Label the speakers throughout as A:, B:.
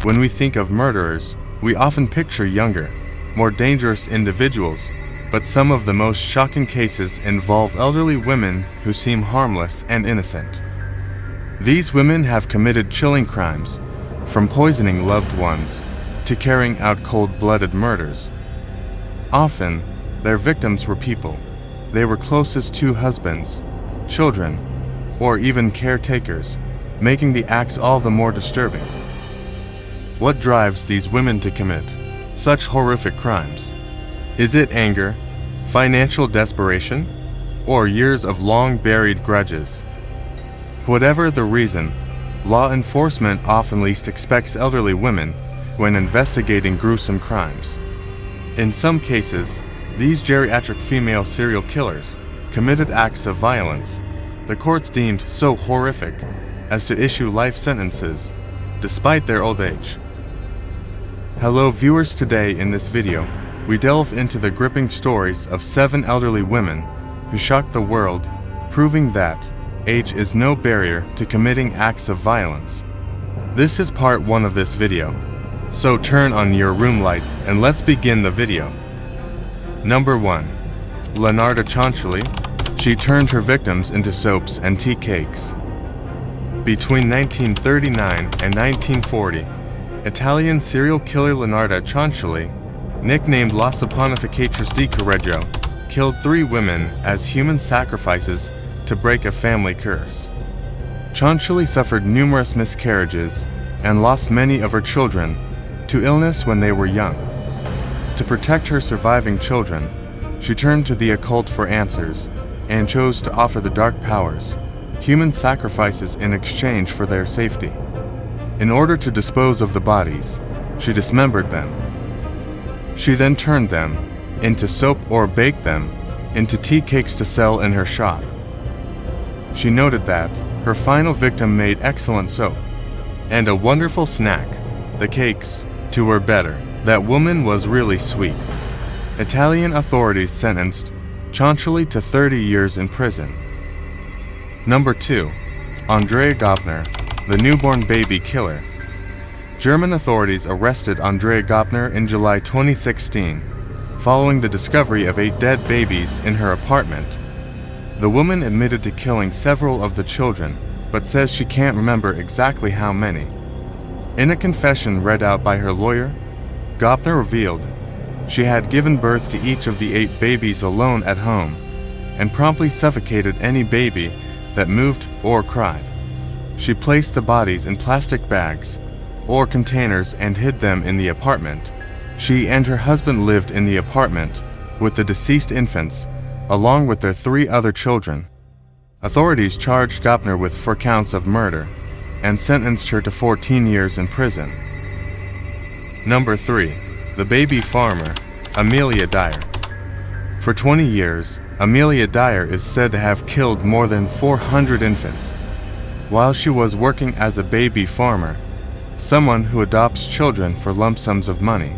A: When we think of murderers, we often picture younger, more dangerous individuals, but some of the most shocking cases involve elderly women who seem harmless and innocent. These women have committed chilling crimes, from poisoning loved ones to carrying out cold-blooded murders. Often, their victims were people they were closest to: husbands, children, or even caretakers, making the acts all the more disturbing. What drives these women to commit such horrific crimes? Is it anger, financial desperation, or years of long-buried grudges? Whatever the reason, law enforcement often least expects elderly women when investigating gruesome crimes. In some cases, these geriatric female serial killers committed acts of violence the courts deemed so horrific as to issue life sentences despite their old age. Hello viewers, today in this video, we delve into the gripping stories of 7 elderly women who shocked the world, proving that age is no barrier to committing acts of violence. This is part 1 of this video, so turn on your room light and let's begin the video. Number 1. Leonarda Cianciulli. She turned her victims into soaps and tea cakes. Between 1939 and 1940, Italian serial killer Leonarda Cianciulli, nicknamed La Saponificatrice di Correggio, killed 3 women as human sacrifices to break a family curse. Cianciulli suffered numerous miscarriages and lost many of her children to illness when they were young. To protect her surviving children, she turned to the occult for answers and chose to offer the dark powers human sacrifices in exchange for their safety. In order to dispose of the bodies, she dismembered them. She then turned them into soap or baked them into tea cakes to sell in her shop. She noted that her final victim made excellent soap and a wonderful snack. The cakes, too, were better. That woman was really sweet. Italian authorities sentenced Cianciulli to 30 years in prison. Number 2. Andrea Gopner, the newborn baby killer. German authorities arrested Andrea Gopner in July 2016, following the discovery of 8 dead babies in her apartment. The woman admitted to killing several of the children, but says she can't remember exactly how many. In a confession read out by her lawyer, Gopner revealed she had given birth to each of the 8 babies alone at home and promptly suffocated any baby that moved or cried. She placed the bodies in plastic bags or containers and hid them in the apartment. She and her husband lived in the apartment with the deceased infants, along with their 3 other children. Authorities charged Gopner with 4 counts of murder and sentenced her to 14 years in prison. Number 3. The baby farmer, Amelia Dyer. For 20 years, Amelia Dyer is said to have killed more than 400 infants. While she was working as a baby farmer, someone who adopts children for lump sums of money.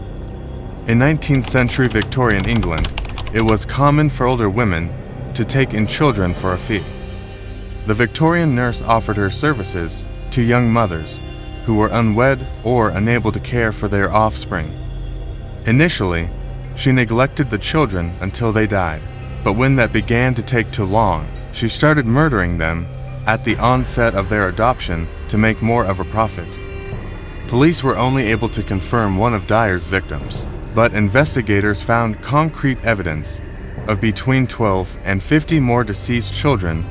A: In 19th century Victorian England, it was common for older women to take in children for a fee. The Victorian nurse offered her services to young mothers who were unwed or unable to care for their offspring. Initially, she neglected the children until they died, but when that began to take too long, she started murdering them at the onset of their adoption to make more of a profit. Police were only able to confirm one of Dyer's victims, but investigators found concrete evidence of between 12 and 50 more deceased children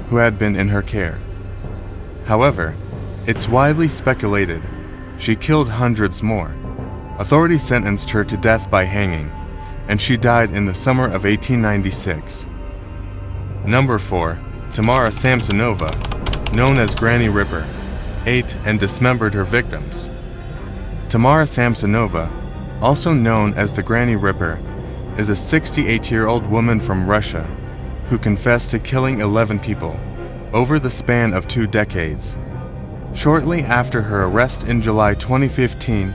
A: who had been in her care. However, it's widely speculated she killed hundreds more. Authorities sentenced her to death by hanging, and she died in the summer of 1896. Number 4. Tamara Samsonova, known as Granny Ripper, ate and dismembered her victims. Tamara Samsonova, also known as the Granny Ripper, is a 68-year-old woman from Russia who confessed to killing 11 people over the span of 2 decades. Shortly after her arrest in July 2015,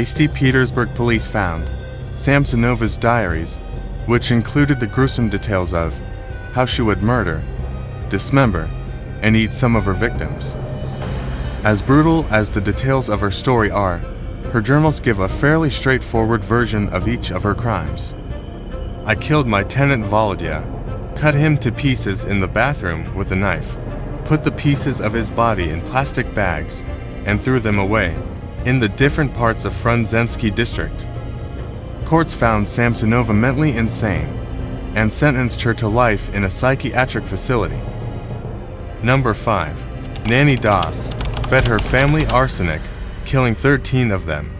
A: St. Petersburg police found Samsonova's diaries, which included the gruesome details of how she would murder, dismember, and eat some of her victims. As brutal as the details of her story are, her journals give a fairly straightforward version of each of her crimes. I killed my tenant Volodya, cut him to pieces in the bathroom with a knife, put the pieces of his body in plastic bags, and threw them away in the different parts of Frunzensky district. Courts found Samsonova mentally insane and sentenced her to life in a psychiatric facility. Number 5. Nanny Das fed her family arsenic, killing 13 of them.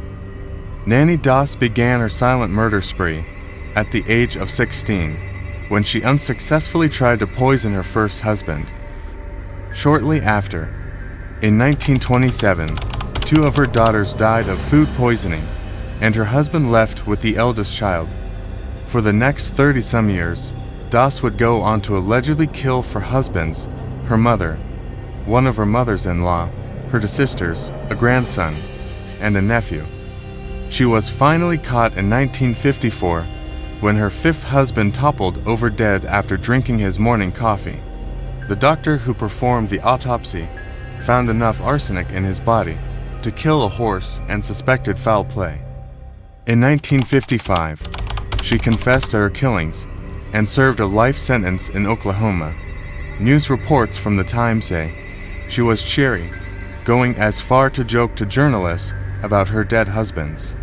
A: Nanny Das began her silent murder spree at the age of 16, when she unsuccessfully tried to poison her first husband. Shortly after, in 1927, 2 of her daughters died of food poisoning, and her husband left with the eldest child. For the next 30-some years, Das would go on to allegedly kill for husbands, her mother, one of her mothers-in-law, her 2 sisters, a grandson, and a nephew. She was finally caught in 1954 when her 5th husband toppled over dead after drinking his morning coffee. The doctor who performed the autopsy found enough arsenic in his body to kill a horse and suspected foul play. In 1955, she confessed to her killings and served a life sentence in Oklahoma. News reports from the time say she was cheery, going as far to joke to journalists about her dead husbands.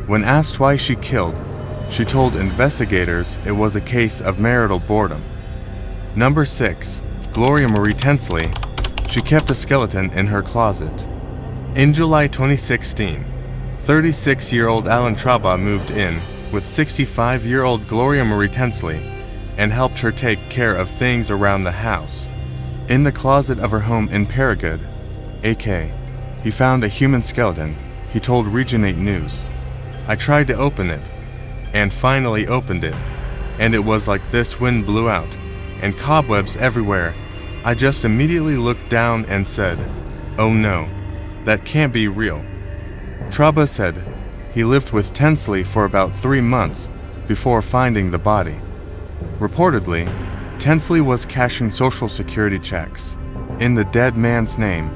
A: When asked why she killed, she told investigators it was a case of marital boredom. Number 6. Gloria Marie Tensley. She kept a skeleton in her closet. In July 2016, 36-year-old Alan Traba moved in with 65-year-old Gloria Marie Tensley and helped her take care of things around the house. In the closet of her home in Paragould, AK, he found a human skeleton. He told Region 8 News. I tried to open it, and finally opened it, and it was like this: wind blew out, and cobwebs everywhere. I just immediately looked down and said, "Oh no, that can't be real." Traba said he lived with Tensley for about 3 months before finding the body. Reportedly, Tensley was cashing Social Security checks in the dead man's name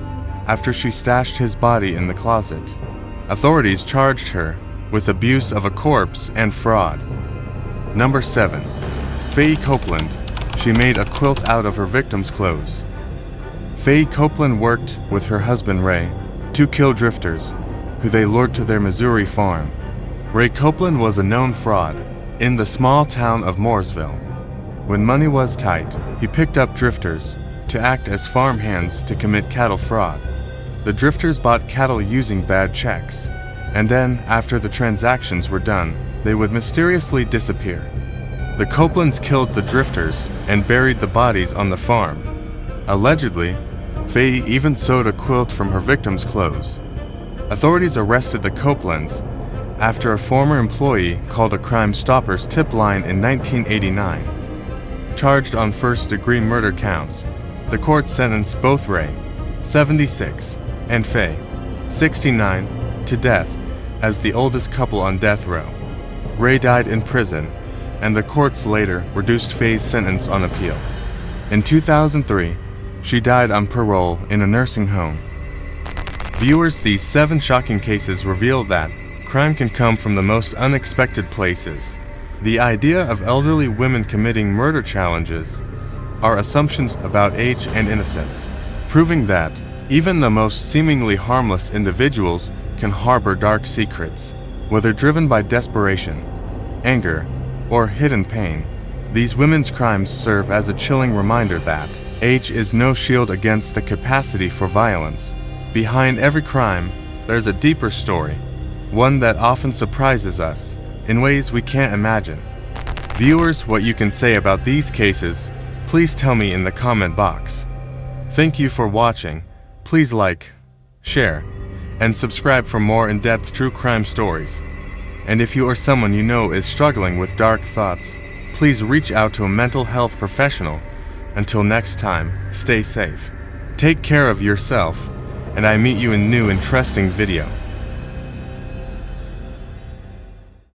A: after she stashed his body in the closet. Authorities charged her with abuse of a corpse and fraud. Number 7. Faye Copeland. She made a quilt out of her victim's clothes. Faye Copeland worked with her husband Ray, 2 kill drifters, who they lured to their Missouri farm. Ray Copeland was a known fraud in the small town of Mooresville. When money was tight, he picked up drifters to act as farm hands to commit cattle fraud. The drifters bought cattle using bad checks, and then, after the transactions were done, they would mysteriously disappear. The Copelands killed the drifters and buried the bodies on the farm. Allegedly, Faye even sewed a quilt from her victim's clothes. Authorities arrested the Copelands after a former employee called a Crime Stoppers tip line in 1989. Charged on first-degree murder counts, the court sentenced both Ray, 76, and Faye, 69, to death as the oldest couple on death row. Ray died in prison, and the courts later reduced Faye's sentence on appeal. In 2003, she died on parole in a nursing home. Viewers, these 7 shocking cases reveal that crime can come from the most unexpected places. The idea of elderly women committing murder challenges are assumptions about age and innocence, proving that even the most seemingly harmless individuals can harbor dark secrets. Whether driven by desperation, anger, or hidden pain, these women's crimes serve as a chilling reminder that age is no shield against the capacity for violence. Behind every crime, there's a deeper story, one that often surprises us in ways we can't imagine. Viewers, what you can say about these cases, please tell me in the comment box. Thank you for watching. Please like, share, and subscribe for more in-depth true crime stories. And if you or someone you know is struggling with dark thoughts, please reach out to a mental health professional. Until next time, stay safe. Take care of yourself, and I meet you in new interesting video.